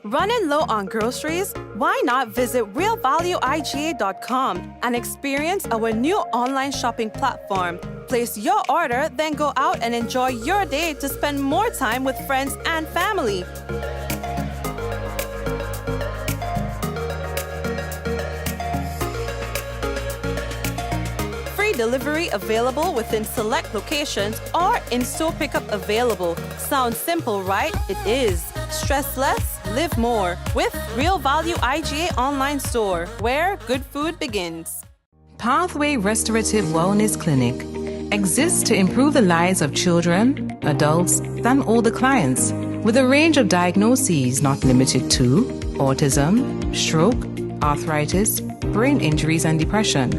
Running low on groceries? Why not visit realvalueiga.com and experience our new online shopping platform? Place your order, then go out and enjoy your day to spend more time with friends and family. Free delivery available within select locations or in-store pickup available. Sounds simple, right? It is. Stress less, live more with Real Value IGA online store, where good food begins. Pathway Restorative Wellness Clinic exists to improve the lives of children, adults, and older clients with a range of diagnoses not limited to autism, stroke, arthritis, brain injuries, and depression,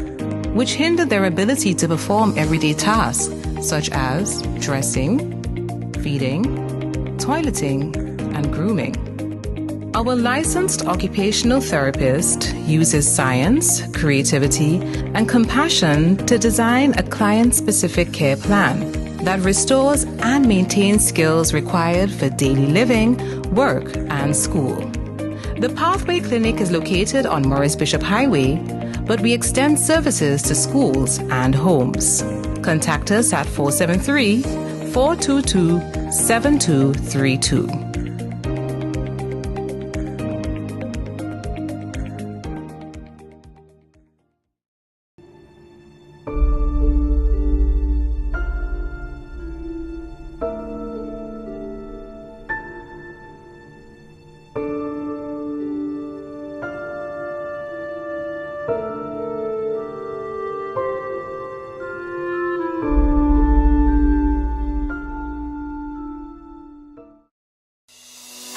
which hinder their ability to perform everyday tasks such as dressing, feeding, toileting, and grooming. Our licensed occupational therapist uses science, creativity, and compassion to design a client-specific care plan that restores and maintains skills required for daily living, work, and school. The Pathway Clinic is located on Morris Bishop Highway, but we extend services to schools and homes. Contact us at 472-422-7232.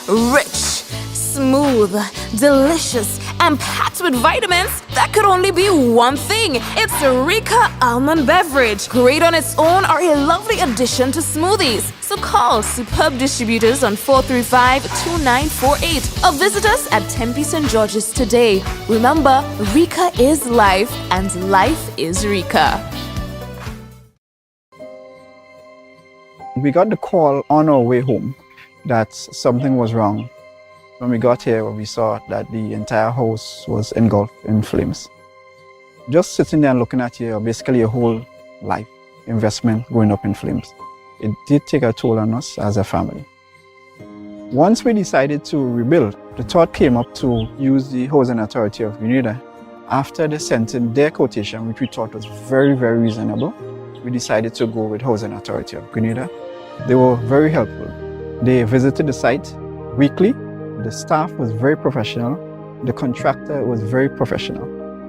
Rich, smooth, delicious, and packed with vitamins that could only be one thing. It's Rika Almond Beverage. Great on its own or a lovely addition to smoothies. So call Superb Distributors on 435-2948 or visit us at Tempe St. George's today. Remember, Rika is life and life is Rika. We got the call on our way home that something was wrong. When we got here, we saw that the entire house was engulfed in flames. Just sitting there and looking at basically your whole life investment going up in flames. It did take a toll on us as a family. Once we decided to rebuild, the thought came up to use the Housing Authority of Grenada. After they sent in their quotation, which we thought was very, very reasonable, we decided to go with Housing Authority of Grenada. They were very helpful. They visited the site weekly. The staff was very professional. The contractor was very professional.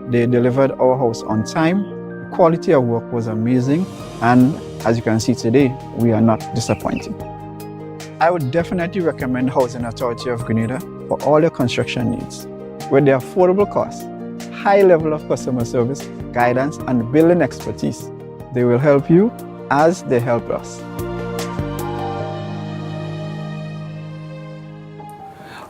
They delivered our house on time. The quality of work was amazing. And as you can see today, we are not disappointed. I would definitely recommend Housing Authority of Grenada for all your construction needs. With their affordable costs, high level of customer service, guidance, and building expertise, they will help you as they help us.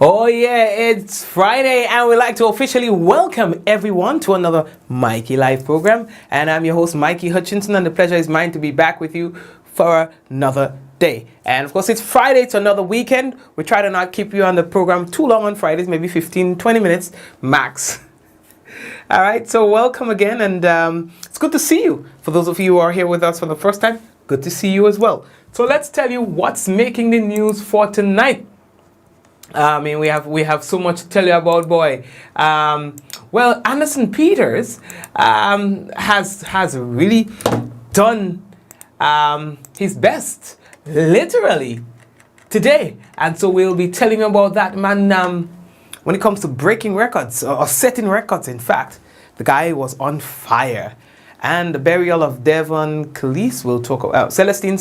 Oh yeah, it's Friday and we'd like to officially welcome everyone to another Mikey Live program. And I'm your host, Mikey Hutchinson, and the pleasure is mine to be back with you for another day. And of course, it's Friday, it's another weekend. We try to not keep you on the program too long on Fridays, maybe 15, 20 minutes max. All right, so welcome again, and it's good to see you. For those of you who are here with us for the first time, good to see you as well. So let's tell you what's making the news for tonight. I mean, we have so much to tell you about, boy. Well, Anderson Peters has really done his best, literally, today. And so we'll be telling you about that man. When it comes to breaking records, or setting records, in fact, the guy was on fire. And the burial of Devon Celestine,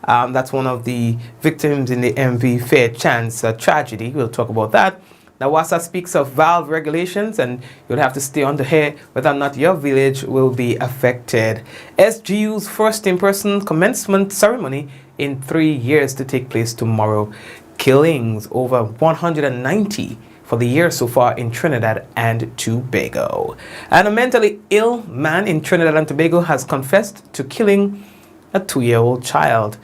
that's one of the victims in the MV Fairchance tragedy. We'll talk about that. Nawasa speaks of valve regulations, and you'll have to stay on the hair whether or not your village will be affected. SGU's first in-person commencement ceremony in 3 years to take place tomorrow. Killings over 190 for the year so far in Trinidad and Tobago. And a mentally ill man in Trinidad and Tobago has confessed to killing a 2-year-old child.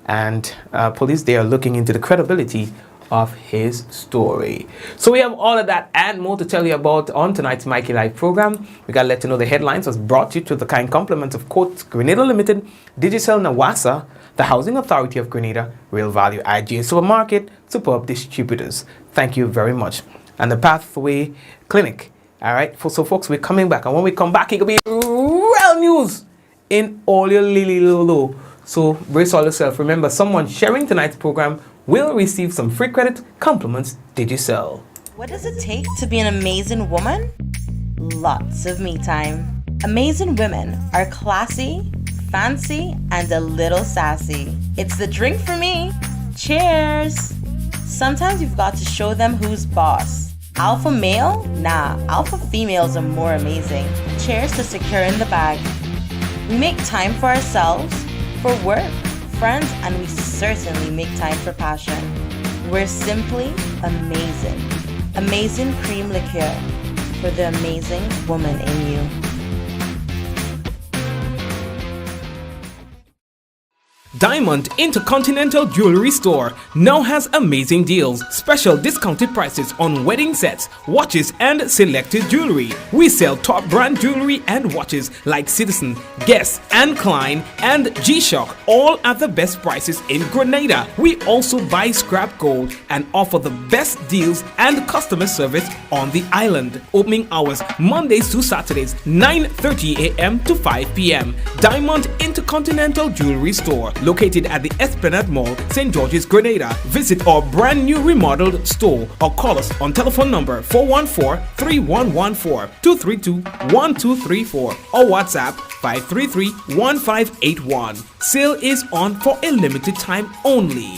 And police, they are looking into the credibility of his story. So we have all of that and more to tell you about on tonight's Mikey Live program. We got to let you know the headlines was brought to you to the kind compliments of Courts Grenada Limited, Digicel Nawasa, the Housing Authority of Grenada, Real Value IGA Supermarket, Superb Distributors. Thank you very much. And the Pathway Clinic. All right, so folks, we're coming back. And when we come back, it will be real news in all your lily lolo. So brace all yourself. Remember, someone sharing tonight's program will receive some free credit compliments Digicel. What does it take to be an amazing woman? Lots of me time. Amazing women are classy, fancy, and a little sassy. It's the drink for me. Cheers! Sometimes you've got to show them who's boss. Alpha male? Nah, alpha females are more amazing. Cheers to securing the bag. We make time for ourselves, for work, friends, and we certainly make time for passion. We're simply amazing. Amazing cream liqueur for the amazing woman in you. Diamond Intercontinental Jewelry Store now has amazing deals, special discounted prices on wedding sets, watches, and selected jewelry. We sell top brand jewelry and watches like Citizen, Guess, and Klein, and G-Shock, all at the best prices in Grenada. We also buy scrap gold and offer the best deals and customer service on the island. Opening hours Mondays to Saturdays, 9:30 a.m. to 5 p.m. Diamond Intercontinental Jewelry Store, located at the Esplanade Mall, St. George's, Grenada. Visit our brand new remodeled store or call us on telephone number 414-3114, 232-1234 or WhatsApp 533-1581. Sale is on for a limited time only.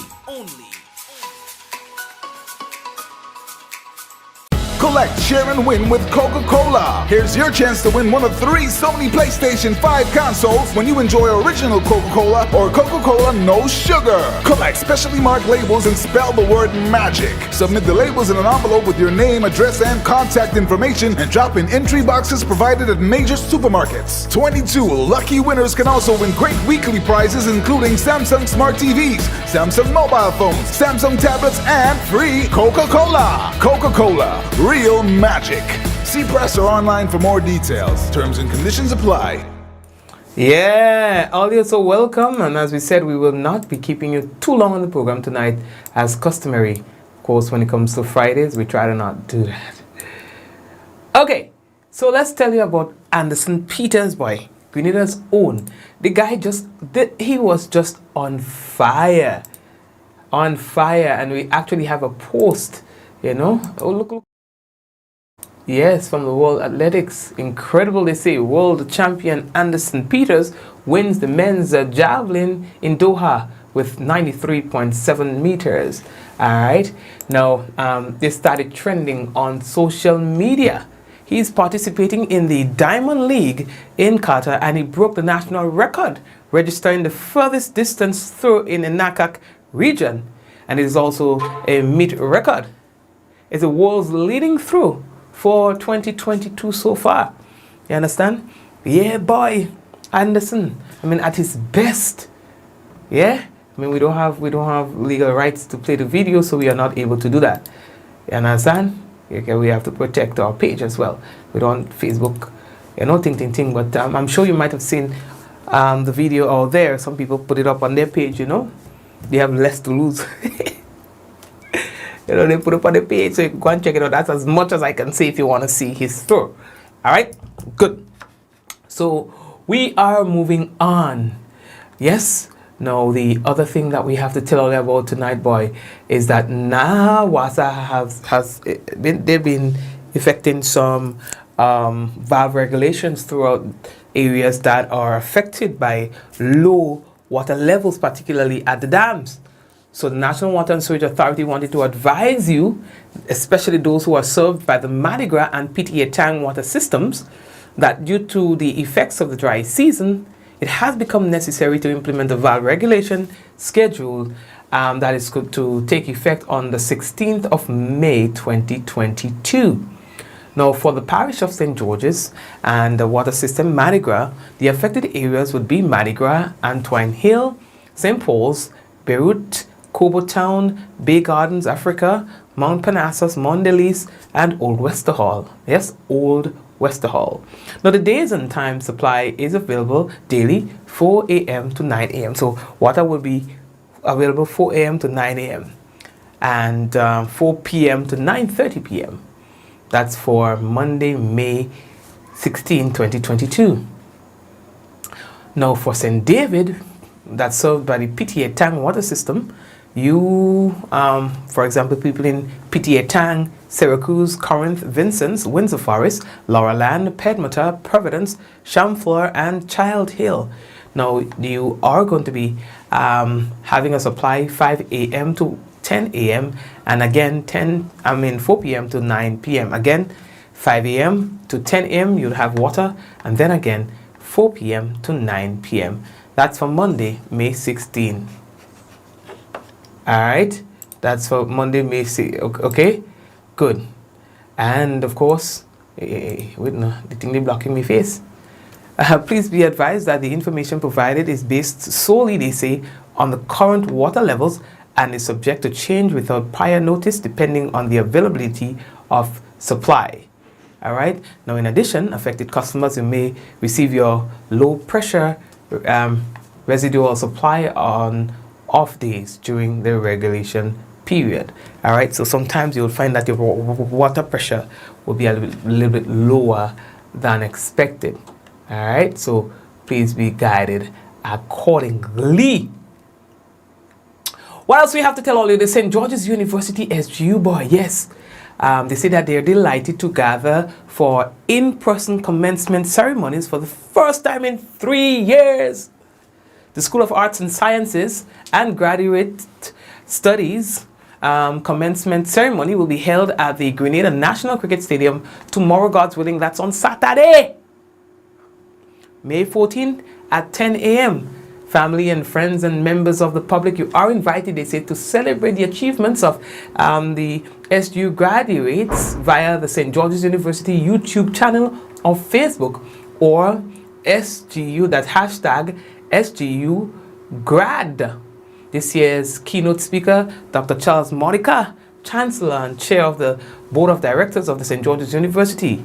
Collect, share, and win with Coca-Cola. Here's your chance to win one of 3 Sony PlayStation 5 consoles when you enjoy original Coca-Cola or Coca-Cola No Sugar. Collect specially marked labels and spell the word MAGIC. Submit the labels in an envelope with your name, address, and contact information and drop in entry boxes provided at major supermarkets. 22 lucky winners can also win great weekly prizes including Samsung Smart TVs, Samsung mobile phones, Samsung tablets, and free Coca-Cola. Coca-Cola. Real magic. See press or online for more details. Terms and conditions apply. Yeah, all you so welcome. And as we said, we will not be keeping you too long on the program tonight as customary. Of course, when it comes to Fridays, we try to not do that. Okay, so let's tell you about Anderson Peters, boy. Grenada's own. The guy he was just on fire. On fire. And we actually have a post, you know. Oh, look. Yes, from the World Athletics. Incredible, they say. World champion Anderson Peters wins the men's javelin in Doha with 93.7 meters. All right. Now, this started trending on social media. He's participating in the Diamond League in Qatar, and he broke the national record, registering the furthest distance through in the Nakak region. And it is also a meet record. It's the world's leading through for 2022 so far. You understand? Yeah, boy, Anderson. I mean, at his best. Yeah. I mean, we don't have legal rights to play the video, so we are not able to do that. You understand? Okay, we have to protect our page as well. We don't Facebook, you know, ting. But I'm sure you might have seen the video out there. Some people put it up on their page. You know, they have less to lose. You know, they put it up on the page, so you can go and check it out. That's as much as I can say if you want to see his tour. All right, good. So we are moving on. Yes. Now the other thing that we have to tell you about tonight, boy, is that Nawasa they've been effecting some valve regulations throughout areas that are affected by low water levels, particularly at the dams. So the National Water and Sewage Authority wanted to advise you, especially those who are served by the Mardi Gras and PTA Tang water systems, that due to the effects of the dry season, it has become necessary to implement a valve regulation schedule that is going to take effect on the 16th of May 2022. Now, for the parish of St. George's and the water system Mardi Gras, the affected areas would be Mardi Gras, Antoine Hill, St. Paul's, Beirut, Cobo Town, Bay Gardens, Africa, Mount Parnassus, Mondelez, and Old Westerhall. Yes, Old Westerhall. Now, the days and time supply is available daily, 4 a.m. to 9 a.m. So, water will be available 4 a.m. to 9 a.m. and 4 p.m. to 9:30 p.m. That's for Monday, May 16, 2022. Now, for St. David, that's served by the PTA Tang water system. You, for example, people in PTA Tang, Syracuse, Corinth, Vincennes, Windsor Forest, Laurelland, Pedmota, Providence, Chamfleur, and Child Hill. Now, you are going to be having a supply 5 a.m. to 10 a.m. and again 4 p.m. to 9 p.m. Again, 5 a.m. to 10 a.m. you'll have water, and then again 4 p.m. to 9 p.m. That's for Monday, May 16. Alright, that's for Monday, May 16. Okay, good. And of course, wait, no, the thing they blocking my face. Please be advised that the information provided is based solely, they say, on the current water levels and is subject to change without prior notice depending on the availability of supply. All right. Now, in addition, affected customers who may receive your low pressure residual supply on off days during the regulation period. All right. So sometimes you'll find that your water pressure will be a little bit lower than expected. All right. So please be guided accordingly. What else we have to tell all of you? The St. George's University SGU boy, yes. They say that they're delighted to gather for in-person commencement ceremonies for the first time in 3 years. The School of Arts and Sciences and Graduate Studies commencement ceremony will be held at the Grenada National Cricket Stadium tomorrow, God's willing. That's on Saturday, May 14th at 10 a.m. Family and friends and members of the public, you are invited, they say, to celebrate the achievements of the SGU graduates via the St. George's University YouTube channel on Facebook or SGU, that's hashtag SGU Grad. This year's keynote speaker, Dr. Charles Modica, Chancellor and Chair of the Board of Directors of the St. George's University,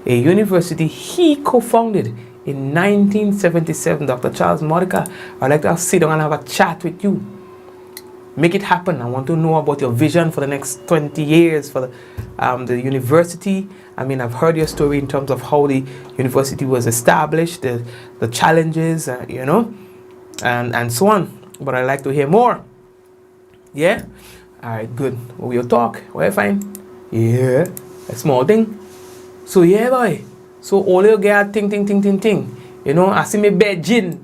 a university he co-founded in 1977. Dr. Charles Modica, I'd like to sit down and have a chat with you. Make it happen. I want to know about your vision for the next 20 years for the university. I mean, I've heard your story in terms of how the university was established, the challenges, you know, and so on. But I'd like to hear more. Yeah? All right, good. We'll talk. Where find? Yeah, a small thing. So, yeah, boy. So all you get ting. You know, I see me Beijing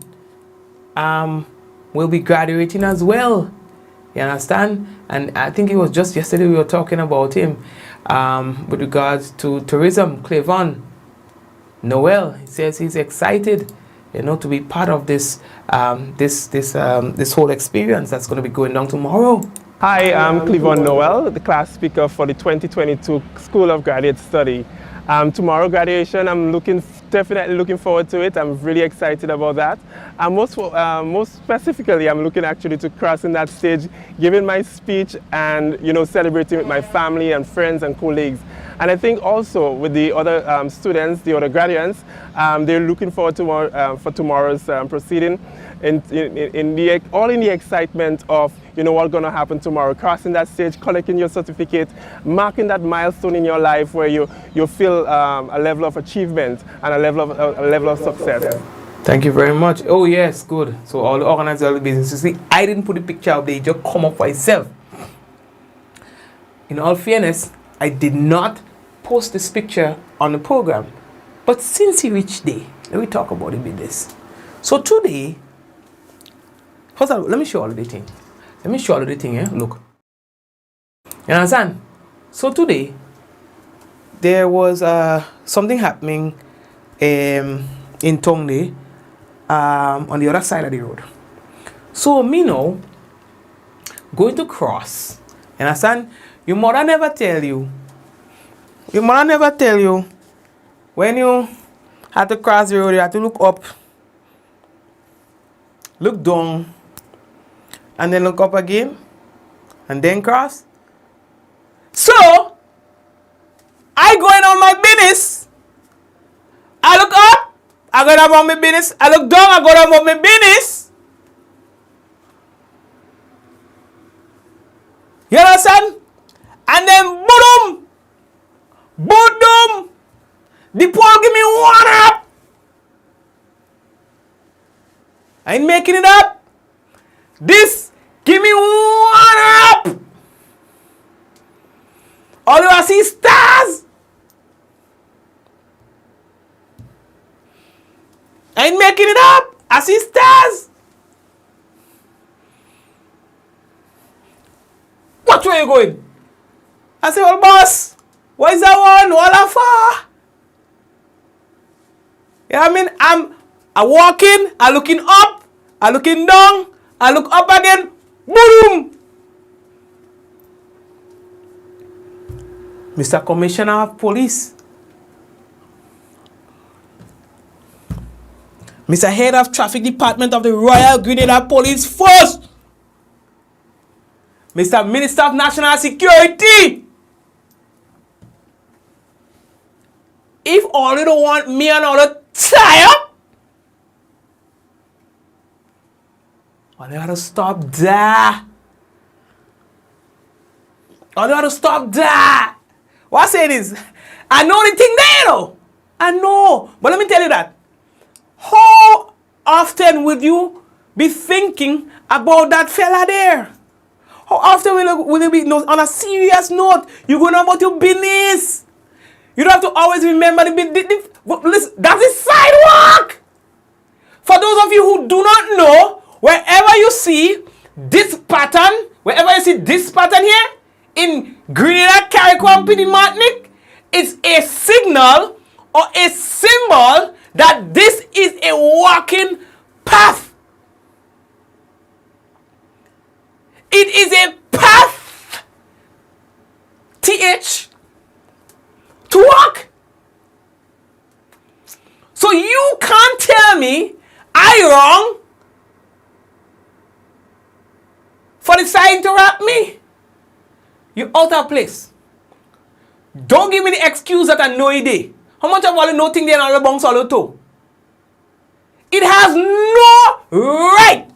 will be graduating as well. You understand? And I think it was just yesterday we were talking about him with regards to tourism, Clevon Noel. He says he's excited, you know, to be part of this this whole experience that's going to be going down tomorrow. Hi, I'm Clevon Noel, the class speaker for the 2022 School of Graduate Study. Tomorrow graduation, I'm definitely looking forward to it. I'm really excited about that. And most specifically, I'm looking actually to crossing that stage, giving my speech and, you know, celebrating with my family and friends and colleagues. And I think also with the other students, the other graduates, they're looking forward to for tomorrow's proceeding, in the excitement of, you know, what's going to happen tomorrow, crossing that stage, collecting your certificate, marking that milestone in your life where you feel a level of achievement and a level of success. Thank you very much. Oh yes, good. So all the organizers of the business, you see, I didn't put the picture up there, it just come up for itself. In all fairness, I did not post this picture on the program, but since he reached day, let me talk about it with this. So today, first of all, let me show you the thing. Let me show you the thing, eh? Look. You understand? So today, there was something happening in Tongde on the other side of the road. So me now, going to cross. You understand? Your mother never tell you. Your mother never tell you when you have to cross the road, you have to look up, look down, and then look up again. and then cross. So, I going on my business. I look up, I go down on my business. I look down, I go down on my business. You understand? And then boom, boom, the pole give me one up. I ain't making it up. This give me one up. All I see stars. I ain't making it up. I see stars. What way you going? I say, well, boss, what is that one? What that for? You know what I mean? I walking, I looking up, I looking down, I look up again, boom! Mr. Commissioner of Police, Mr. Head of Traffic Department of the Royal Grenada Police Force, Mr. Minister of National Security, if all you don't want me and all to tie up, all you gotta stop there. All you gotta stop there. What I say is, I know the thing there, though. I know. But let me tell you that. How often would you be thinking about that fella there? How often will you be on a serious note? You going about your business. You don't have to always remember listen, that's the sidewalk. For those of you who do not know, wherever you see this pattern, wherever you see this pattern here, in Grenada, Carriacou, Pini, Martinique, it's a signal or a symbol that this is a walking path. It is a path. TH. To walk. So you can't tell me I wrong for deciding to rap me. You out of place. Don't give me the excuse that I know it is. How much of all you know thing there on the bounce all too? It has no right.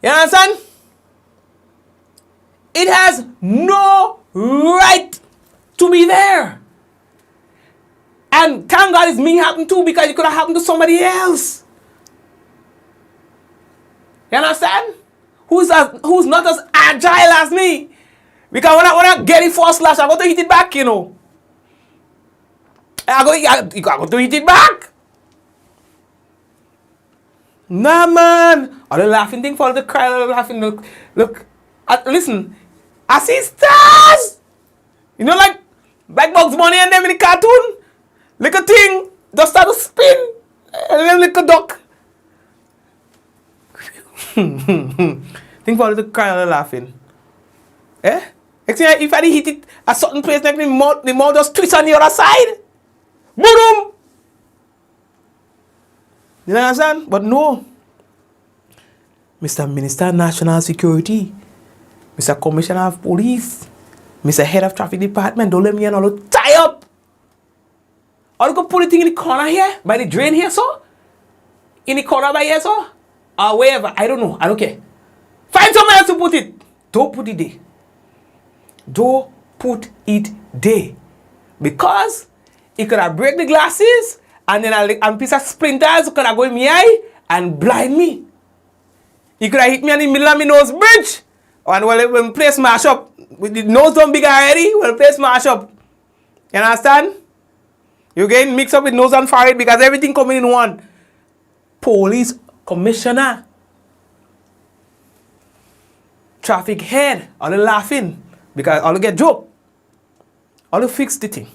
You understand? It has no right to be there. And thank God it's me happened too, because it could have happened to somebody else. You understand? Who's not as agile as me. Because when I get it first slash, I got to hit it back, you know. I got to hit it back. Nah, man. All the laughing thing for the cry, all the laughing. Look. Listen. I see stars. You know, like Bugs Bunny and them in the cartoon. Little thing just start to spin. And then little duck. Think for the cry, all the laughing. Eh? If I hit it a certain place, like the mouth just twist on the other side. Boom! You understand? But no. Mr. Minister of National Security, Mr. Commissioner of Police, Mr. Head of Traffic Department, don't let me and all tie up. Or you can put the thing in the corner here, by the drain here, so? In the corner by here, so? Or wherever. I don't know. I don't care. Find somewhere else to put it. Don't put it there. Don't put it there. Because it could have break the glasses, and then a piece of splinters could have go in my eye and blind me. He could have hit me in the middle of my nose bridge. And when place smash up, with the nose done big already, when place smash up. You understand? You getting mixed up with nose and forehead because everything coming in one. Police commissioner. Traffic head. All the laughing. Because all get joke. All the fix the thing.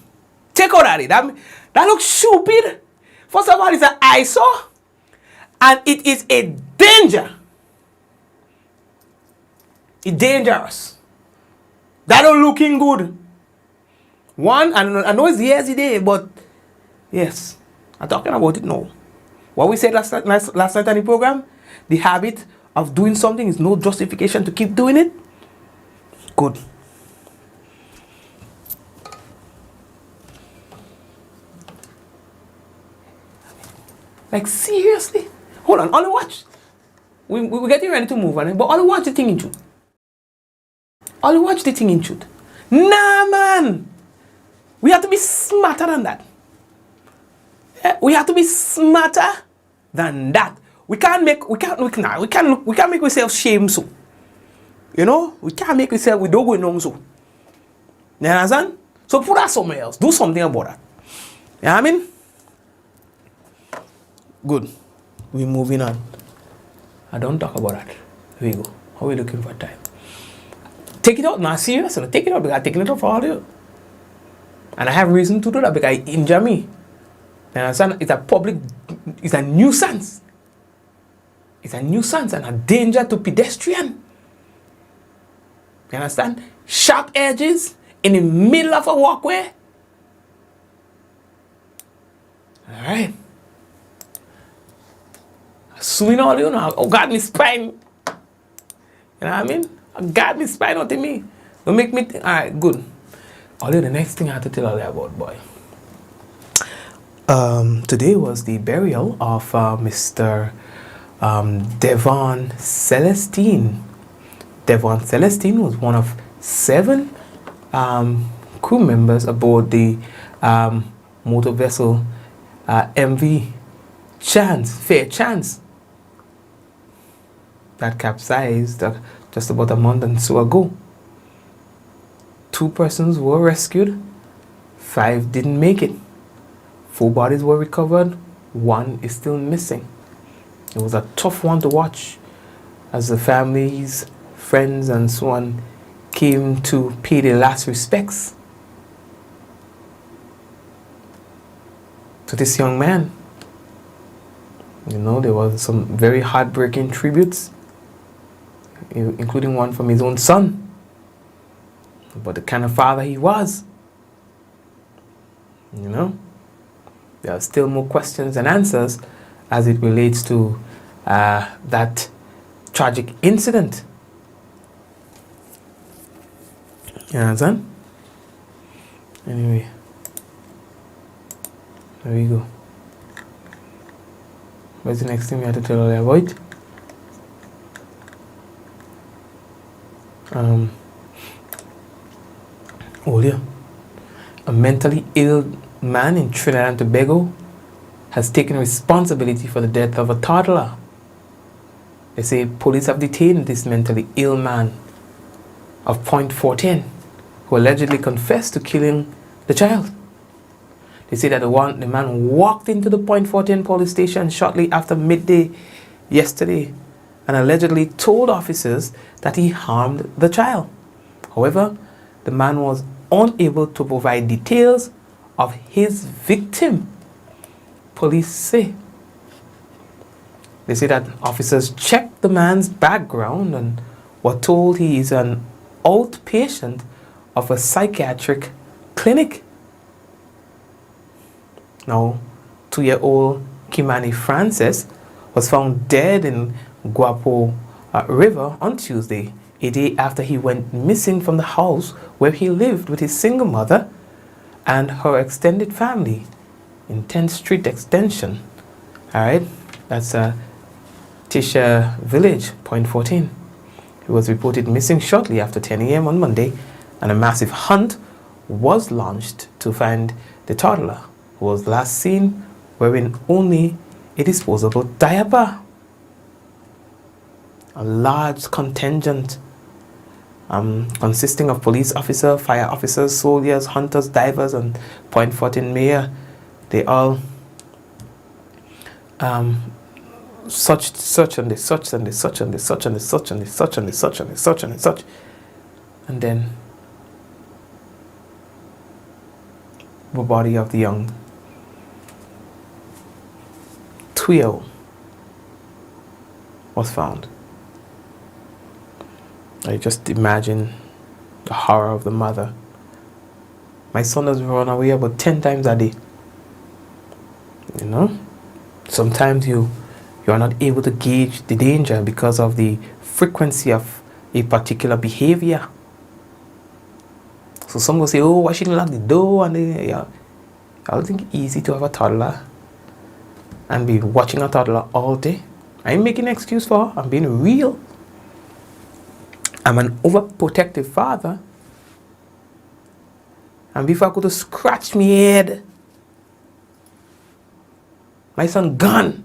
Take out of it. That looks stupid. First of all, it's an eyesore. And it is a danger. It's dangerous. That don't looking good. One, I know it's yesterday, but yes. I'm talking about it now. What we said last night on the program, the habit of doing something is no justification to keep doing it. Good. Like seriously? Hold on, only watch. We're getting ready to move on, but only watch the thing in truth. Only watch the thing in truth. Nah, man. We have to be smarter than that. We have to be smarter than that. We can't make ourselves shame so. You know, we can't make ourselves we don't go on so. You understand? So put that somewhere else. Do something about that. You know what I mean? Good. We're moving on. I don't talk about that. Here we go. How are we looking for time? Take it out. Not serious. Take it out because I'm taking it out for audio. And I have reason to do that because it injure me. You understand? It's a nuisance. It's a nuisance and a danger to pedestrian. You understand? Sharp edges in the middle of a walkway. Alright. Suing all you know. Oh God, my spine. You know what I mean? Oh God, my spine out in me. Don't make me think. Alright, good. Although the next thing I have to tell you about, boy. Today was the burial of Mr. Devon Celestine. Devon Celestine was one of 7 crew members aboard the motor vessel MV Fair Chance that capsized just about a month or so ago. 2 persons were rescued, 5 didn't make it. 4 bodies were recovered, 1 is still missing. It was a tough one to watch as the families, friends and so on came to pay their last respects to this young man. You know, there was some very heartbreaking tributes, including one from his own son, about the kind of father he was. You know, there are still more questions and answers as it relates to that tragic incident. You understand? Anyway, there we go. What's the next thing we have to tell you about? Earlier, a mentally ill man in Trinidad and Tobago has taken responsibility for the death of a toddler. They say police have detained this mentally ill man of Point 14 who allegedly confessed to killing the child. They say that the man walked into the Point 14 police station shortly after midday yesterday and allegedly told officers that he harmed the child. However, the man was unable to provide details of his victim, police say. They say that officers checked the man's background and were told he is an outpatient of a psychiatric clinic. Now, 2-year-old Kimani Francis was found dead in Guapo River on Tuesday, a day after he went missing from the house where he lived with his single mother and her extended family in 10th Street Extension. Alright, that's Tisha Village, Point 14. He was reported missing shortly after 10 a.m. on Monday, and a massive hunt was launched to find the toddler, who was last seen wearing only a disposable diaper. A large contingent consisting of police officers, fire officers, soldiers, hunters, divers, and Point 14 mayor, they all such and they such and they such and they such and they such and they such and they such and they such and they such, and then the body of the young 2-year-old was found. I just imagine the horror of the mother. My son has run away about 10 times a day. You know? sometimes you are not able to gauge the danger because of the frequency of a particular behavior. So some will say, oh, why shouldn't lock the door? And I don't think it's easy to have a toddler and be watching a toddler all day. I ain't making an excuse for her. I'm being real. I'm an overprotective father. And before I could scratch me head, my son gone.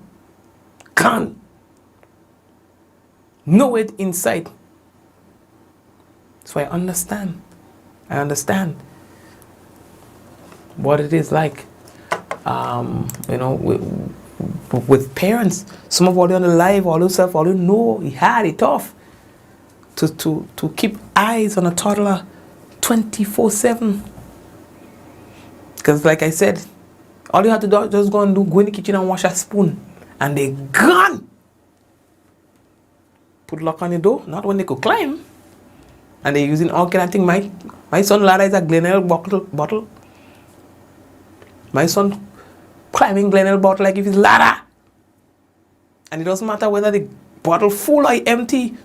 Know it inside. So I understand what it is like. With parents, some of all on the live, all those stuff, all you know, he had it tough to keep eyes on a toddler 24/7. Because like I said, all you have to do is just go in the kitchen and wash a spoon, and they gone. Put lock on the door, not when they could climb. And they're using all kind of things. My son ladder is a Glenelg bottle. My son climbing Glenelg bottle like if it's ladder. And it doesn't matter whether the bottle full or empty.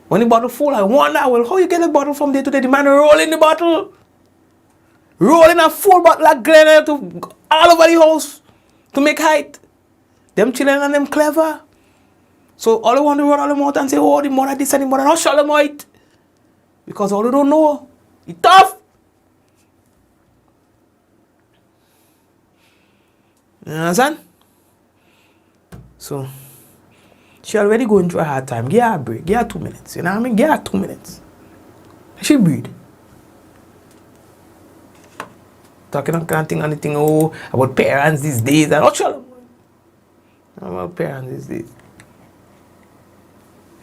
When the bottle full, I wonder, well, how you get the bottle from day to day? The man rolling the bottle. Rolling a full bottle of Glenelg to all over the house to make height. Them children and them clever. So all they want to run all them out and say, oh, the mother this and the mother not shut them out. Because all they don't know, it's tough. You understand? So, she already going through a hard time. Give her a break. Give her 2 minutes. You know what I mean? Give her 2 minutes. She breathe. Talking anything about parents these days. And shut up. About parents these days.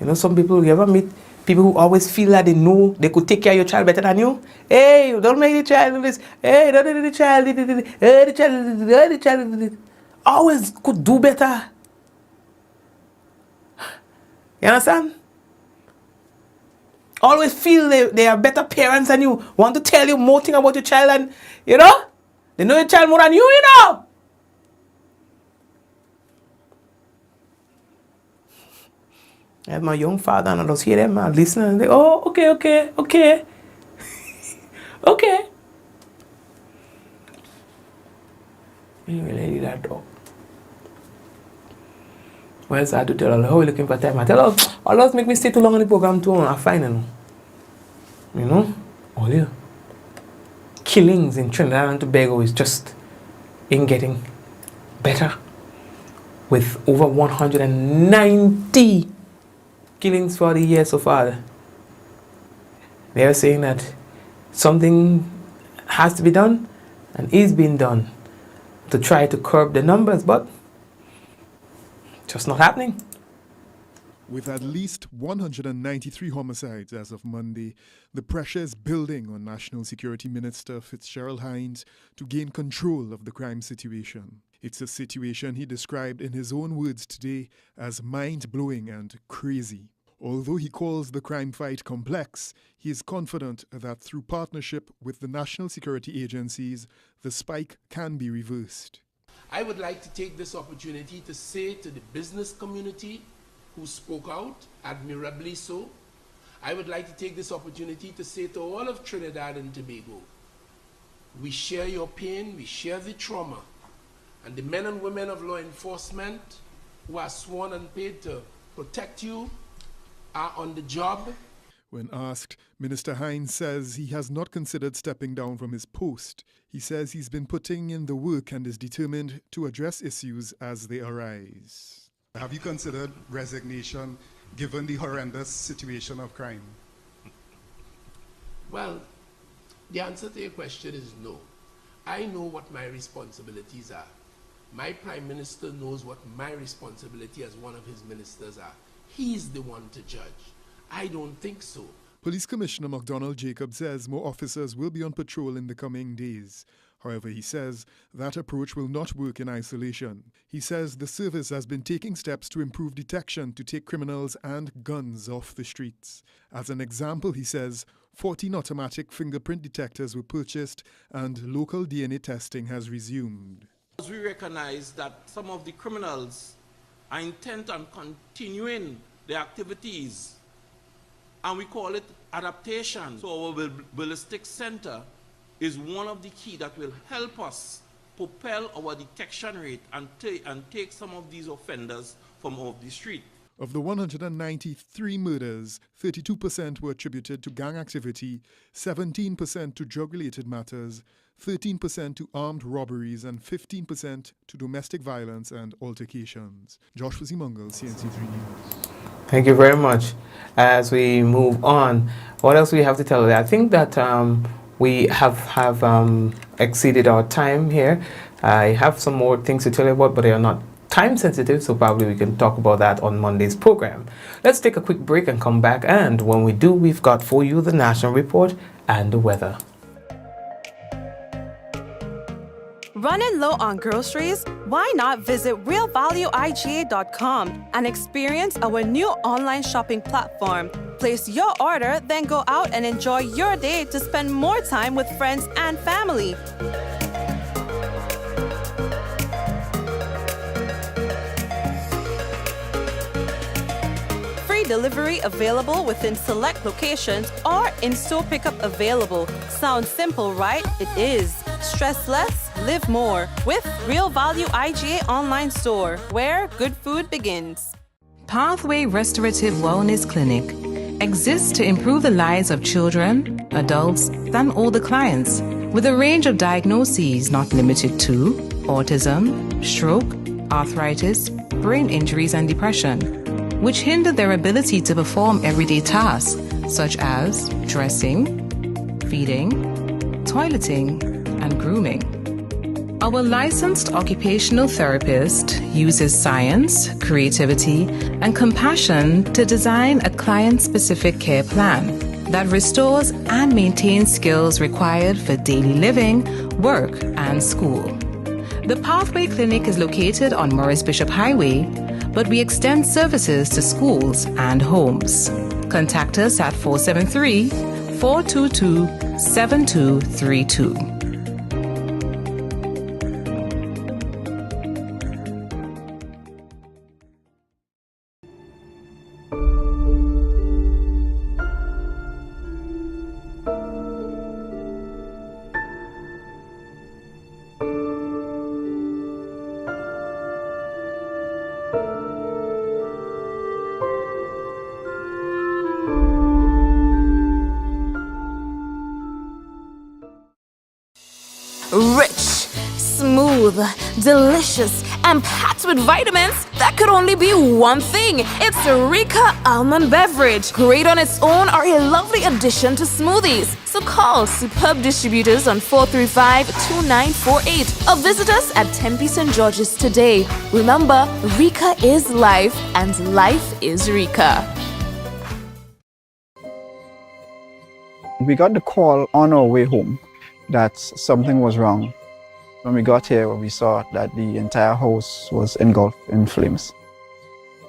You know, some people, you ever meet people who always feel that they know they could take care of your child better than you? Hey, don't make the child do this. Hey, don't do the child. Hey, the child. Always could do better. You understand? Always feel they are better parents than you. Want to tell you more things about your child and, you know? They know your child more than you know? I have my young father and I just hear them and listen and they, oh, okay. Okay. Anyway, lady, that dog. Well, I had to tell her, how are you looking for time? I tell her, oh, Lord, make me stay too long on the program too. I find it. You know? Oh, yeah. Killings in Trinidad and Tobago is just in getting better. With over 190 killings for the year so far. They are saying that something has to be done and is being done to try to curb the numbers, but just not happening. With at least 193 homicides as of Monday, the pressure is building on National Security Minister Fitzgerald Hines to gain control of the crime situation. It's a situation he described in his own words today as mind-blowing and crazy. Although he calls the crime fight complex, he is confident that through partnership with the national security agencies, the spike can be reversed. I would like to take this opportunity to say to the business community who spoke out, admirably so, I would like to take this opportunity to say to all of Trinidad and Tobago, we share your pain, we share the trauma, and the men and women of law enforcement who are sworn and paid to protect you are on the job. When asked, Minister Hines says he has not considered stepping down from his post. He says he's been putting in the work and is determined to address issues as they arise. Have you considered resignation given the horrendous situation of crime? Well, the answer to your question is no. I know what my responsibilities are. My Prime Minister knows what my responsibility as one of his ministers are. He's the one to judge. I don't think so. Police Commissioner McDonald Jacob says more officers will be on patrol in the coming days. However, he says that approach will not work in isolation. He says the service has been taking steps to improve detection to take criminals and guns off the streets. As an example, he says 14 automatic fingerprint detectors were purchased and local DNA testing has resumed. We recognize that some of the criminals are intent on continuing their activities, and we call it adaptation. So our ballistic center is one of the key that will help us propel our detection rate and take some of these offenders from off the street. Of the 193 murders, 32% were attributed to gang activity, 17% to drug-related matters, 13% to armed robberies, and 15% to domestic violence and altercations. Joshua Zimungal, CNC3 News. Thank you very much. As we move on, what else we have to tell you? I think that we have exceeded our time here. I have some more things to tell you about, but they are not time sensitive, so probably we can talk about that on Monday's program. Let's take a quick break and come back, and when we do, we've got for you the national report and the weather. Running low on groceries? Why not visit realvalueiga.com and experience our new online shopping platform? Place your order, then go out and enjoy your day to spend more time with friends and family. Delivery available within select locations or in-store pickup available. Sounds simple, right? It is. Stress less, live more with Real Value IGA online store, where good food begins. Pathway Restorative Wellness Clinic exists to improve the lives of children, adults, and all the clients with a range of diagnoses not limited to autism, stroke, arthritis, brain injuries, and depression, which hinder their ability to perform everyday tasks such as dressing, feeding, toileting, and grooming. Our licensed occupational therapist uses science, creativity, and compassion to design a client-specific care plan that restores and maintains skills required for daily living, work, and school. The Pathway Clinic is located on Morris Bishop Highway, but we extend services to schools and homes. Contact us at 473-422-7232. Rich, smooth, delicious, and packed with vitamins that could only be one thing. It's Rika Almond Beverage. Great on its own or a lovely addition to smoothies. So call superb distributors on 435-2948 or visit us at Tempe St. George's today. Remember, Rika is life and life is Rika. We got the call on our way home that something was wrong. When we got here, we saw that the entire house was engulfed in flames.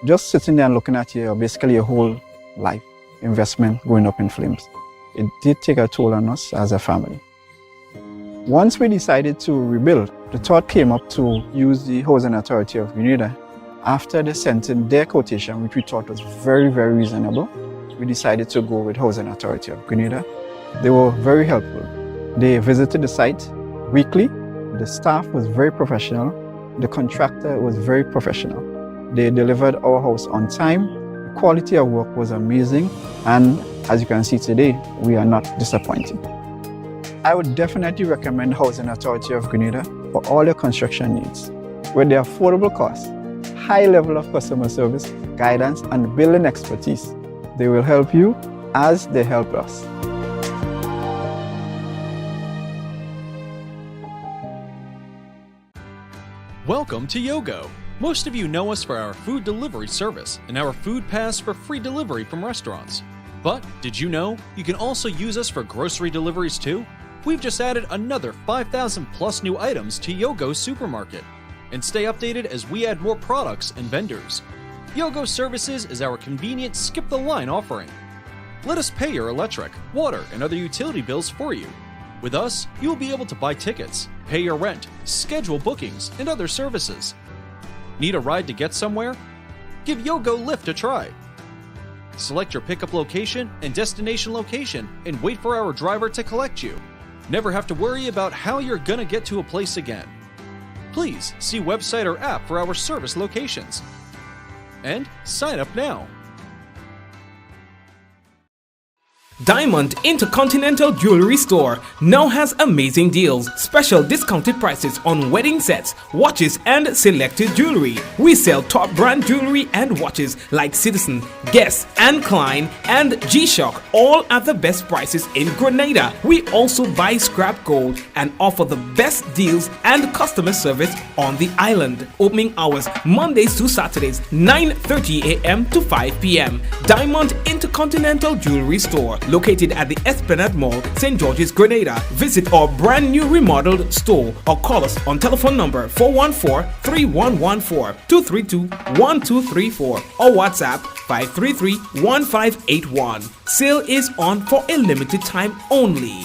Just sitting there and looking at here, basically a whole life investment going up in flames. It did take a toll on us as a family. Once we decided to rebuild, the thought came up to use the Housing Authority of Grenada. After they sent in their quotation, which we thought was very, very reasonable, we decided to go with Housing Authority of Grenada. They were very helpful. They visited the site weekly. The staff was very professional. The contractor was very professional. They delivered our house on time. The quality of work was amazing. And as you can see today, we are not disappointed. I would definitely recommend Housing Authority of Grenada for all your construction needs. With their affordable costs, high level of customer service, guidance, and building expertise, they will help you as they help us. Welcome to Yogo. Most of you know us for our food delivery service and our food pass for free delivery from restaurants. But did you know you can also use us for grocery deliveries too? We've just added another 5,000 plus new items to Yogo Supermarket. And stay updated as we add more products and vendors. Yogo Services is our convenient skip-the-line offering. Let us pay your electric, water, and other utility bills for you. With us, you will be able to buy tickets, pay your rent, schedule bookings, and other services. Need a ride to get somewhere? Give Yogo Lyft a try. Select your pickup location and destination location and wait for our driver to collect you. Never have to worry about how you're gonna get to a place again. Please see website or app for our service locations. And sign up now. Diamond Intercontinental Jewelry Store now has amazing deals, special discounted prices on wedding sets, watches, and selected jewelry. We sell top brand jewelry and watches like Citizen, Guess, and Klein, and G-Shock, all at the best prices in Grenada. We also buy scrap gold and offer the best deals and customer service on the island. Opening hours Mondays to Saturdays, 9:30 a.m. to 5 p.m. Diamond Intercontinental Jewelry Store, located at the Esplanade Mall, St. George's, Grenada. Visit our brand new remodeled store or call us on telephone number 414-3114, 232-1234 or WhatsApp 533-1581. Sale is on for a limited time only.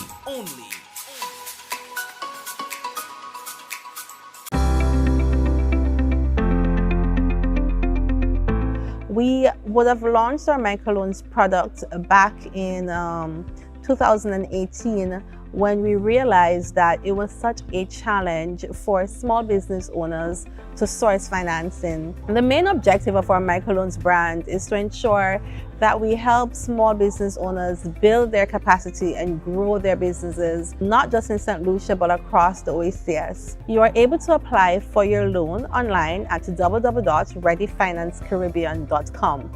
We would have launched our microloans product back in 2018 when we realized that it was such a challenge for small business owners to source financing. The main objective of our microloans brand is to ensure that we help small business owners build their capacity and grow their businesses, not just in St. Lucia, but across the OACS. You are able to apply for your loan online at www.readyfinancecaribbean.com.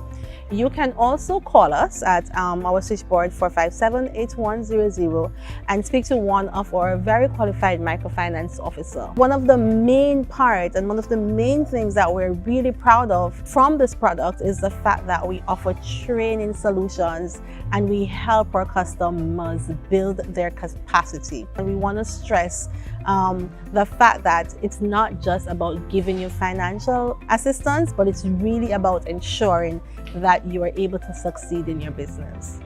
You can also call us at our switchboard 457-8100 and speak to one of our very qualified microfinance officer. One of the main parts and one of the main things that we're really proud of from this product is the fact that we offer training solutions and we help our customers build their capacity. And we want to stress the fact that it's not just about giving you financial assistance, but it's really about ensuring that you are able to succeed in your business.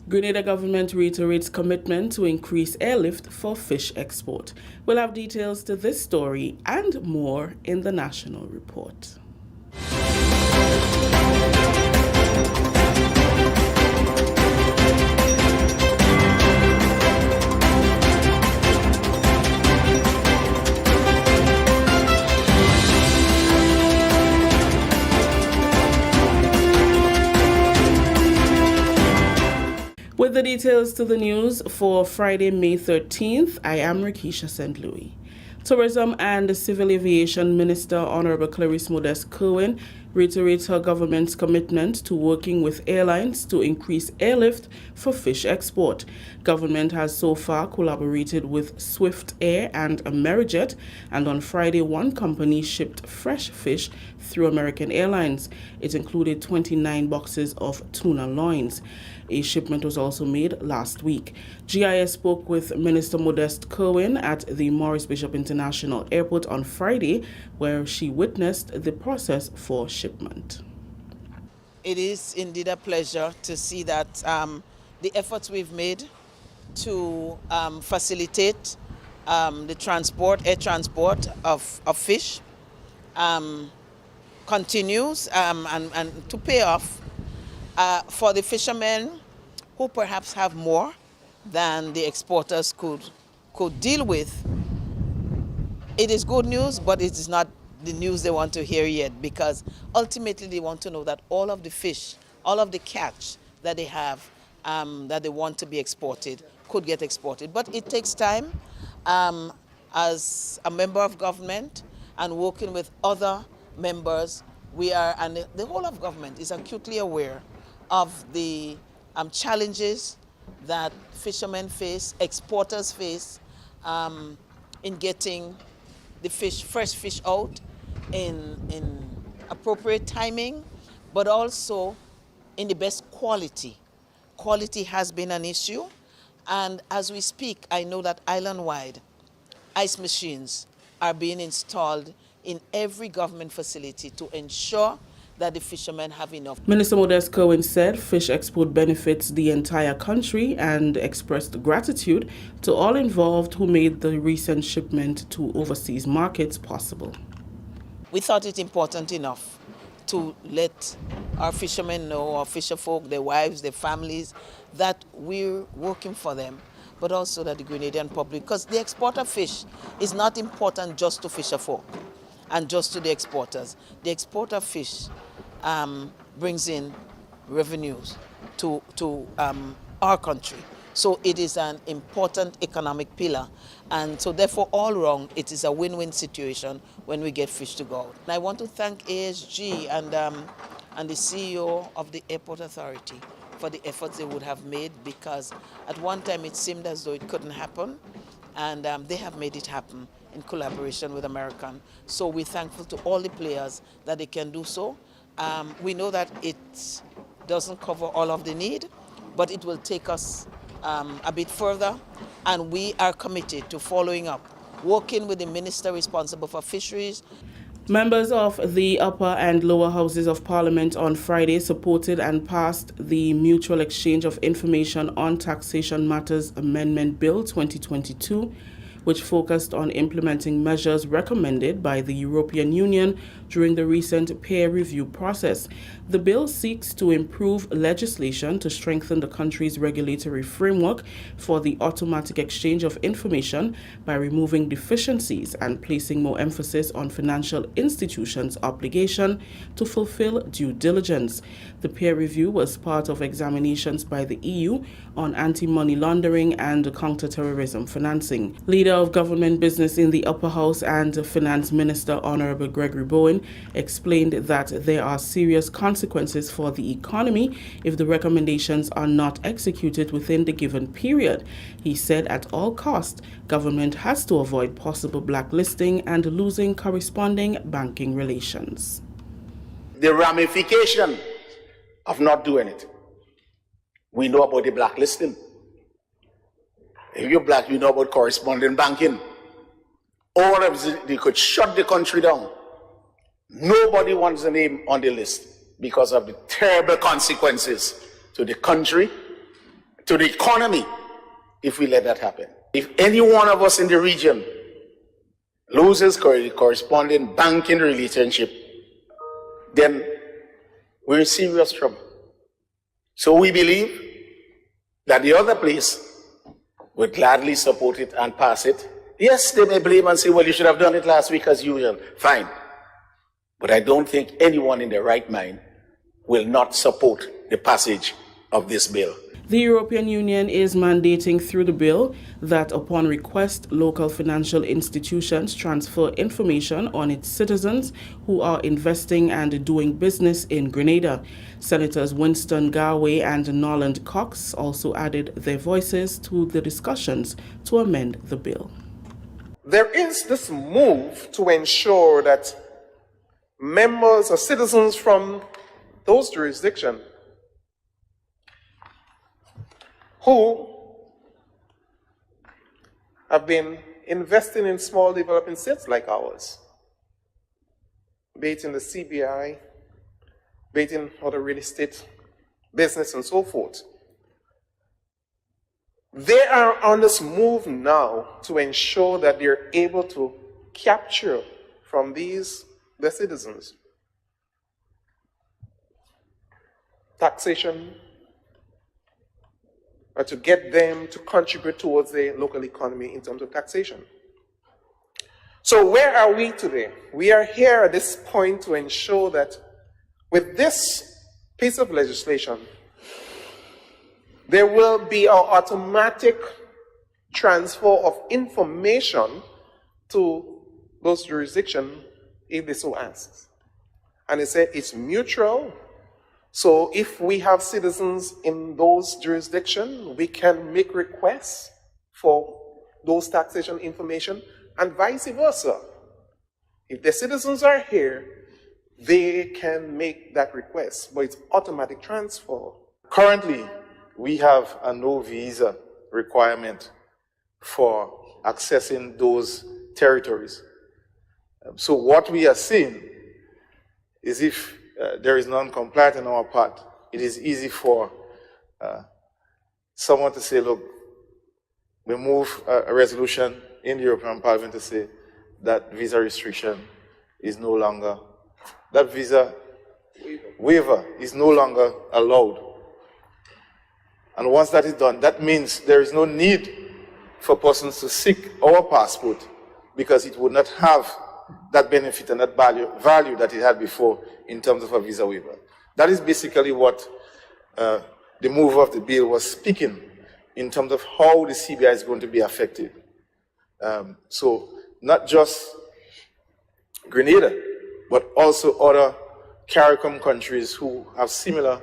Grenada government reiterates commitment to increase airlift for fish export. We'll have details to this story and more in the national report. With the details to the news for Friday, May 13th, I am Rikisha St. Louis. Tourism and Civil Aviation Minister Honorable Clarice Modeste Kerwin reiterates her government's commitment to working with airlines to increase airlift for fish export. Government has so far collaborated with Swift Air and Amerijet, and on Friday, one company shipped fresh fish through American Airlines. It included 29 boxes of tuna loins. A shipment was also made last week. GIS spoke with Minister Modeste Kerwin at the Maurice Bishop International Airport on Friday, where she witnessed the process for shipment. It is indeed a pleasure to see that the efforts we've made to facilitate the air transport of fish continues and to pay off for the fishermen who perhaps have more than the exporters could deal with. It is good news, but it is not the news they want to hear yet, because ultimately they want to know that all of the fish, all of the catch that they have, that they want to be exported, could get exported. But it takes time. As a member of government and working with other members, we are, and the whole of government is acutely aware of the challenges that fishermen face, exporters face, in getting the fresh fish out in appropriate timing, but also in the best quality. Quality has been an issue, and as we speak, I know that island-wide ice machines are being installed in every government facility to ensure that the fishermen have enough. Minister Modest Cohen said fish export benefits the entire country and expressed gratitude to all involved who made the recent shipment to overseas markets possible. We thought it important enough to let our fishermen know, our fisher folk, their wives, their families, that we're working for them, but also that the Grenadian public, because the export of fish is not important just to fisher folk and just to the exporters. The export of fish brings in revenues to our country. So it is an important economic pillar. And so therefore, all wrong, it is a win-win situation when we get fish to go out. And I want to thank ASG and the CEO of the Airport Authority for the efforts they would have made, because at one time it seemed as though it couldn't happen, and they have made it happen in collaboration with American. So we're thankful to all the players that they can do so. We know that it doesn't cover all of the need, but it will take us a bit further, and we are committed to following up, working with the minister responsible for fisheries. Members of the upper and lower houses of Parliament on Friday supported and passed the Mutual Exchange of Information on Taxation Matters Amendment Bill 2022, which focused on implementing measures recommended by the European Union during the recent peer review process. The bill seeks to improve legislation to strengthen the country's regulatory framework for the automatic exchange of information by removing deficiencies and placing more emphasis on financial institutions' obligation to fulfill due diligence. The peer review was part of examinations by the EU on anti-money laundering and counter-terrorism financing. Leader of Government Business in the Upper House and Finance Minister Honorable Gregory Bowen explained that there are serious consequences for the economy if the recommendations are not executed within the given period. He said at all costs, government has to avoid possible blacklisting and losing corresponding banking relations. The ramification of not doing it. We know about the blacklisting. If you're black, you know about corresponding banking. Or if they could shut the country down. Nobody wants a name on the list because of the terrible consequences to the country, to the economy, if we let that happen. If any one of us in the region loses corresponding banking relationship, then we're in serious trouble. So we believe that the other place would gladly support it and pass it. Yes, they may blame and say, well, you should have done it last week as usual. Fine. But I don't think anyone in their right mind will not support the passage of this bill. The European Union is mandating through the bill that upon request, local financial institutions transfer information on its citizens who are investing and doing business in Grenada. Senators Winston Garway and Norland Cox also added their voices to the discussions to amend the bill. There is this move to ensure that members or citizens from those jurisdictions who have been investing in small developing states like ours, be it in the CBI, be it in other real estate business and so forth. They are on this move now to ensure that they're able to capture from their citizens taxation, or to get them to contribute towards the local economy in terms of taxation. So where are we today? We are here at this point to ensure that with this piece of legislation, there will be an automatic transfer of information to those jurisdictions if they so ask. And they said it's mutual. So if we have citizens in those jurisdictions, we can make requests for those taxation information and vice versa. If the citizens are here, they can make that request, but it's automatic transfer. Currently, we have a no visa requirement for accessing those territories. So what we are seeing is if there is non-compliance on our part, it is easy for someone to say, look, we move a resolution in the European Parliament to say that visa restriction is no longer, that visa waiver is no longer allowed. And once that is done, that means there is no need for persons to seek our passport because it would not have that benefit and that value that it had before in terms of a visa waiver. That is basically what the mover of the bill was speaking in terms of how the CBI is going to be affected. So not just Grenada, but also other CARICOM countries who have similar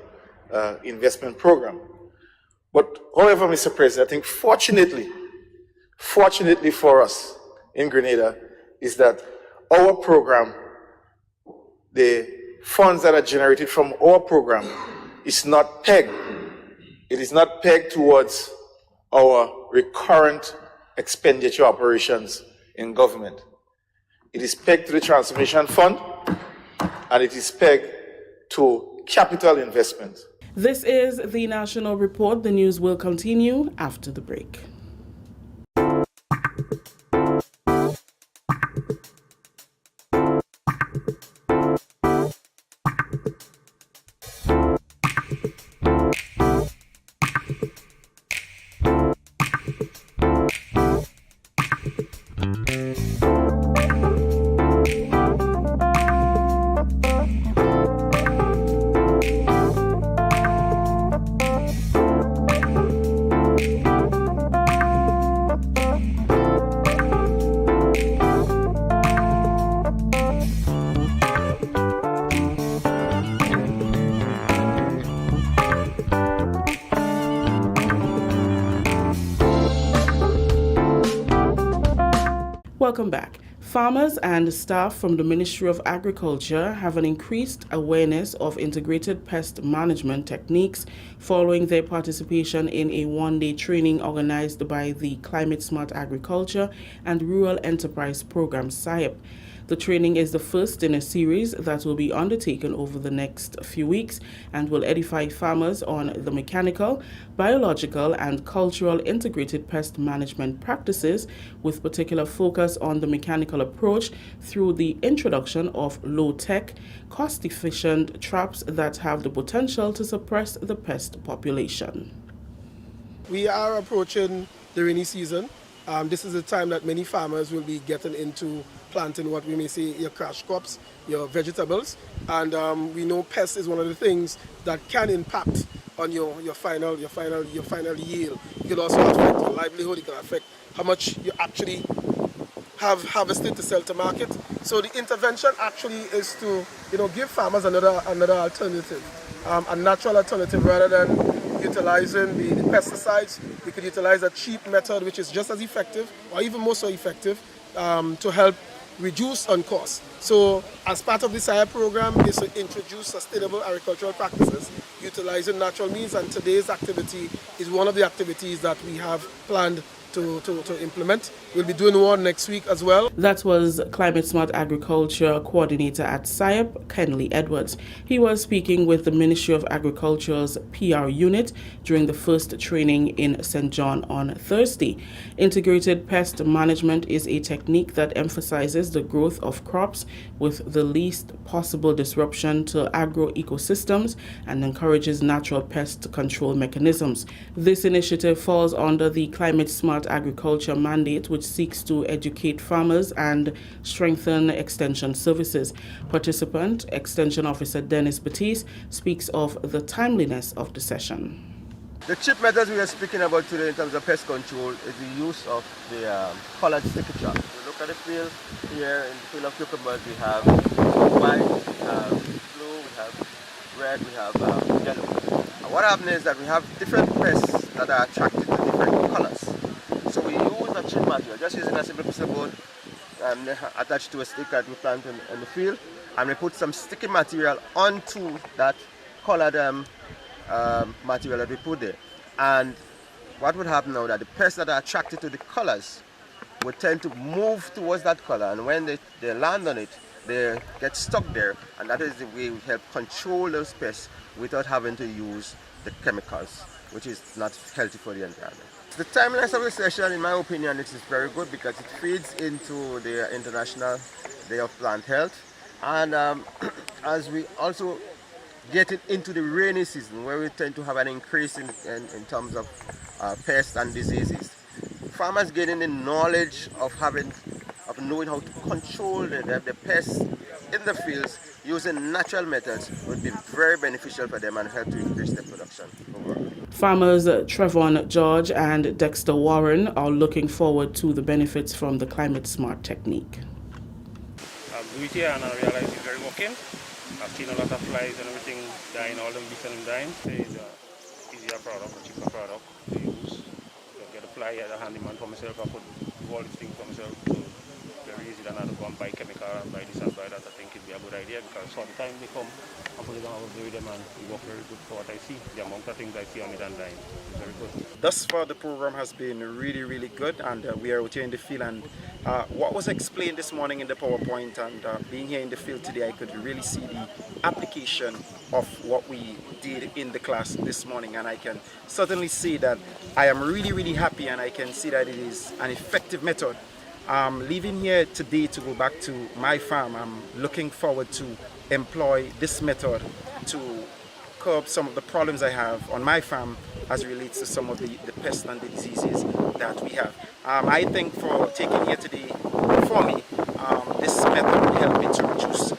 investment program. But however, Mr. President, I think fortunately for us in Grenada is that our program, the funds that are generated from our program is not pegged. It is not pegged towards our recurrent expenditure operations in government. It is pegged to the Transformation Fund, and it is pegged to capital investment. This is the National Report. The news will continue after the break. Welcome back. Farmers and staff from the Ministry of Agriculture have an increased awareness of integrated pest management techniques following their participation in a one-day training organized by the Climate Smart Agriculture and Rural Enterprise Program, SIEP. The training is the first in a series that will be undertaken over the next few weeks and will edify farmers on the mechanical, biological, and cultural integrated pest management practices, with particular focus on the mechanical approach through the introduction of low-tech, cost-efficient traps that have the potential to suppress the pest population. We are approaching the rainy season. This is the time that many farmers will be getting into planting what we may say your cash crops, your vegetables, and we know pests is one of the things that can impact on your final yield. It can also affect your livelihood. It can affect how much you actually have harvested to sell to market. So the intervention actually is to give farmers another alternative, a natural alternative rather than utilizing the pesticides. We could utilize a cheap method which is just as effective or even more so effective to help reduce on cost. So as part of the SIEP program is to introduce sustainable agricultural practices utilizing natural means, and today's activity is one of the activities that we have planned to implement. We'll be doing one next week as well. That was Climate Smart Agriculture Coordinator at SIEP, Kenley Edwards. He was speaking with the Ministry of Agriculture's PR unit during the first training in St. John on Thursday. Integrated pest management is a technique that emphasizes the growth of crops with the least possible disruption to agro ecosystems and encourages natural pest control mechanisms. This initiative falls under the Climate Smart Agriculture mandate, which seeks to educate farmers and strengthen extension services. Participant, Extension Officer Dennis Batiste, speaks of the timeliness of the session. The cheap methods we are speaking about today in terms of pest control is the use of the colored sticky trap. We look look at the field, here in the field of cucumbers we have white, we have blue, we have red, we have yellow. And what happens is that we have different pests that are attracted to different colors. So we use a chip material, just using a simple piece of wood attached to a stick that we plant in the field, and we put some sticky material onto that colored material that we put there. And what would happen now that the pests that are attracted to the colors would tend to move towards that color, and when they land on it, they get stuck there, and that is the way we help control those pests without having to use the chemicals, which is not healthy for the environment. The timeliness of the session, in my opinion, it is very good because it feeds into the International Day of Plant Health, and as we also get it into the rainy season where we tend to have an increase in terms of pests and diseases. Farmers getting the knowledge of knowing how to control the pests in the fields using natural methods would be very beneficial for them and help to increase their production overall. Farmers Trevon George and Dexter Warren are looking forward to the benefits from the climate smart technique. Do it here and I realize it's very working. I've seen a lot of flies and everything dying, all them bees and them dying. It's an easier product, a cheaper product to use. I get a fly as a handyman for myself, I could do all these things for myself. So very easy than I have to go and buy chemical and buy this and buy that. I think it'd be a good idea because by the time they come, I'm probably going to have a with them and it work very good for what I see. The amount of things I see on it and dying is very good. Thus far the program has been really good, and we are out here in the field, and what was explained this morning in the PowerPoint and being here in the field today, I could really see the application of what we did in the class this morning, and I can certainly see that I am really happy, and I can see that it is an effective method. Leaving here today to go back to my farm, I'm looking forward to employ this method to curb some of the problems I have on my farm as it relates to some of the pests and the diseases that we have. I think for taking here today for me, this method will help me to reduce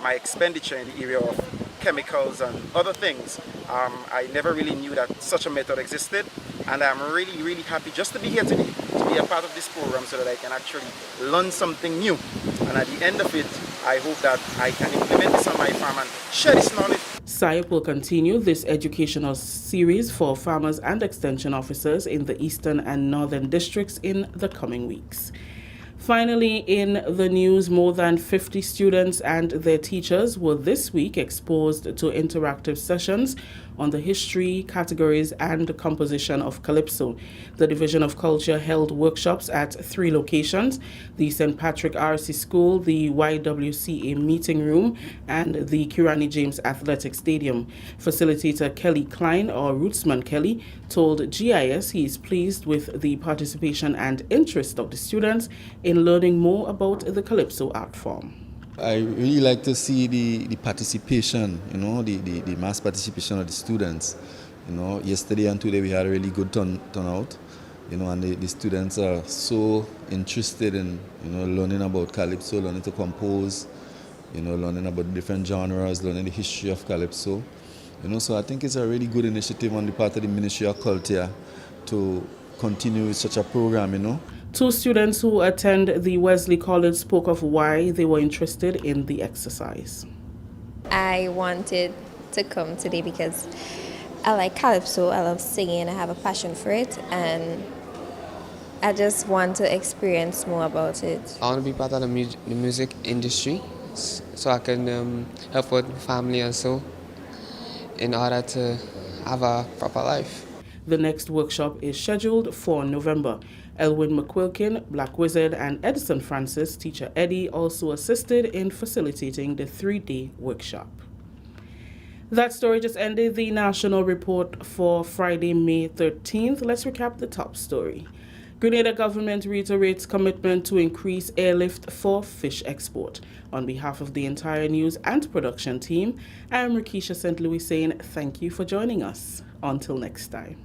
my expenditure in the area of chemicals and other things. I never really knew that such a method existed, and I'm really happy just to be here today, to be a part of this program so that I can actually learn something new. And at the end of it, I hope that I can implement this on my farm and share this knowledge. SIOP will continue this educational series for farmers and extension officers in the eastern and northern districts in the coming weeks. Finally, in the news, more than 50 students and their teachers were this week exposed to interactive sessions on the history, categories, and composition of Calypso. The Division of Culture held workshops at 3 locations: the St. Patrick RC School, the YWCA Meeting Room, and the Kirani James Athletic Stadium. Facilitator Kelly Klein, or Rootsman Kelly, told GIS he is pleased with the participation and interest of the students in learning more about the Calypso art form. I really like to see the participation, the mass participation of the students. Yesterday and today we had a really good turnout, and the students are so interested in, learning about Calypso, learning to compose, learning about different genres, learning the history of Calypso. So I think it's a really good initiative on the part of the Ministry of Culture to continue with such a program, 2 students who attend the Wesley College spoke of why they were interested in the exercise. I wanted to come today because I like Calypso, I love singing, I have a passion for it, and I just want to experience more about it. I want to be part of the music industry so I can help with family also in order to have a proper life. The next workshop is scheduled for November. Elwin McQuilkin, Black Wizard, and Edison Francis, teacher Eddie, also assisted in facilitating the 3-day workshop. That story just ended the national report for Friday, May 13th. Let's recap the top story. Grenada government reiterates commitment to increase airlift for fish export. On behalf of the entire news and production team, I'm Rakisha St. Louis saying thank you for joining us. Until next time.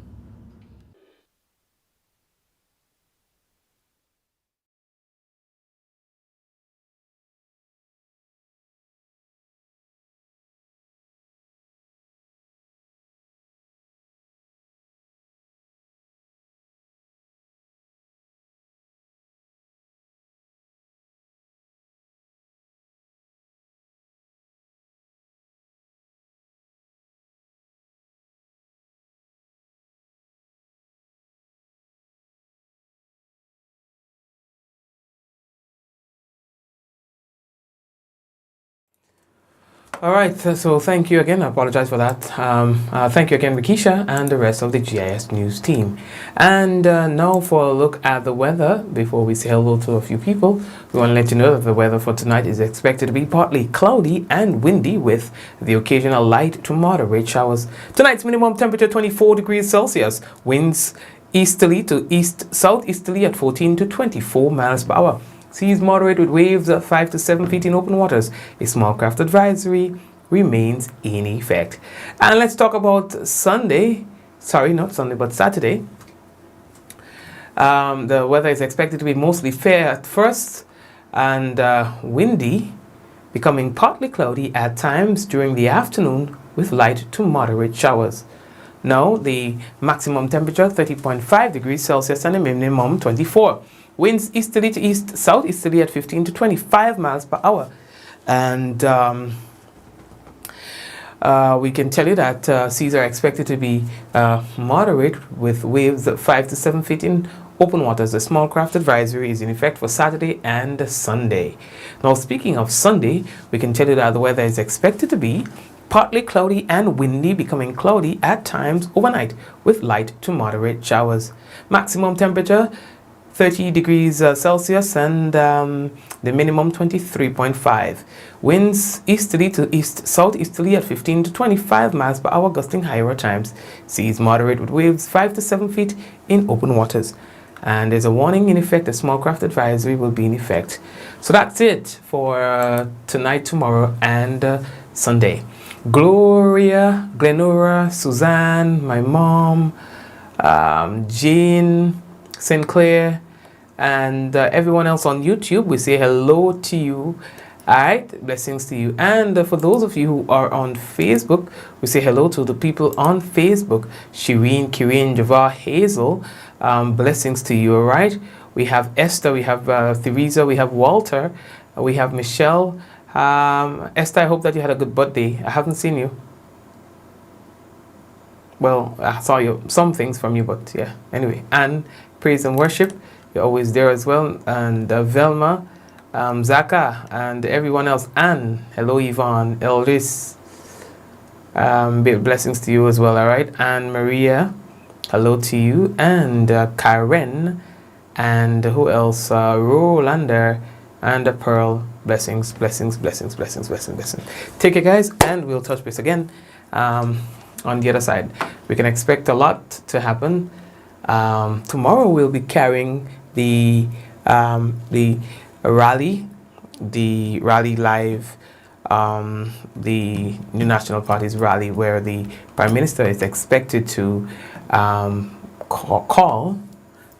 All right, so thank you again. I apologize for that. Thank you again, Rikisha, and the rest of the GIS News team. And now for a look at the weather. Before we say hello to a few people, we want to let you know that the weather for tonight is expected to be partly cloudy and windy with the occasional light to moderate showers. Tonight's minimum temperature 24 degrees Celsius. Winds easterly to east-southeasterly at 14 to 24 miles per hour. Seas moderate with waves at 5 to 7 feet in open waters. A small craft advisory remains in effect. And let's talk about Sunday. Sorry, not Sunday, but Saturday. The weather is expected to be mostly fair at first and windy, becoming partly cloudy at times during the afternoon with light to moderate showers. Now, the maximum temperature 30.5 degrees Celsius and the minimum 24. Winds easterly to east-southeasterly at 15 to 25 miles per hour. And we can tell you that seas are expected to be moderate with waves at 5 to 7 feet in open waters. The small craft advisory is in effect for Saturday and Sunday. Now, speaking of Sunday, we can tell you that the weather is expected to be partly cloudy and windy, becoming cloudy at times overnight with light to moderate showers. Maximum temperature 30 degrees Celsius and the minimum 23.5. Winds easterly to east-southeasterly at 15 to 25 miles per hour, gusting higher at times. Seas moderate with waves 5 to 7 feet in open waters. And there's a warning in effect. A small craft advisory will be in effect. So that's it for tonight, tomorrow, and Sunday. Gloria, Glenora, Suzanne, my mom, Jean, Sinclair, and everyone else on YouTube, we say hello to you. Alright, blessings to you. And for those of you who are on Facebook, we say hello to the people on Facebook. Shireen, Kirin, Javar, Hazel, blessings to you, alright? We have Esther, we have Theresa, we have Walter, we have Michelle. Esther, I hope that you had a good birthday. I haven't seen you. Well, I saw some things from you, but yeah. Anyway, and praise and worship, you're always there as well. And Velma, Zaka, and everyone else. Anne, hello Yvonne, Elris, blessings to you as well, all right? And Maria, hello to you. And Karen, and who else? Rolander, and Pearl, blessings, blessings, blessings, blessings, blessings, blessings. Take care, guys, and we'll touch base again on the other side. We can expect a lot to happen. Tomorrow we'll be carrying the rally live, the New National Party's rally, where the Prime Minister is expected to call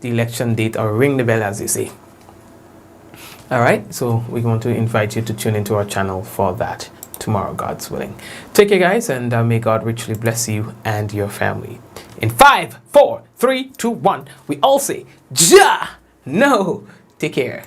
the election date, or ring the bell, as they say. All right, so we're going to invite you to tune into our channel for that tomorrow, God's willing. Take care, guys, and may God richly bless you and your family. In 5, 4, 3, 2, 1, we all say, Ja! No! Take care.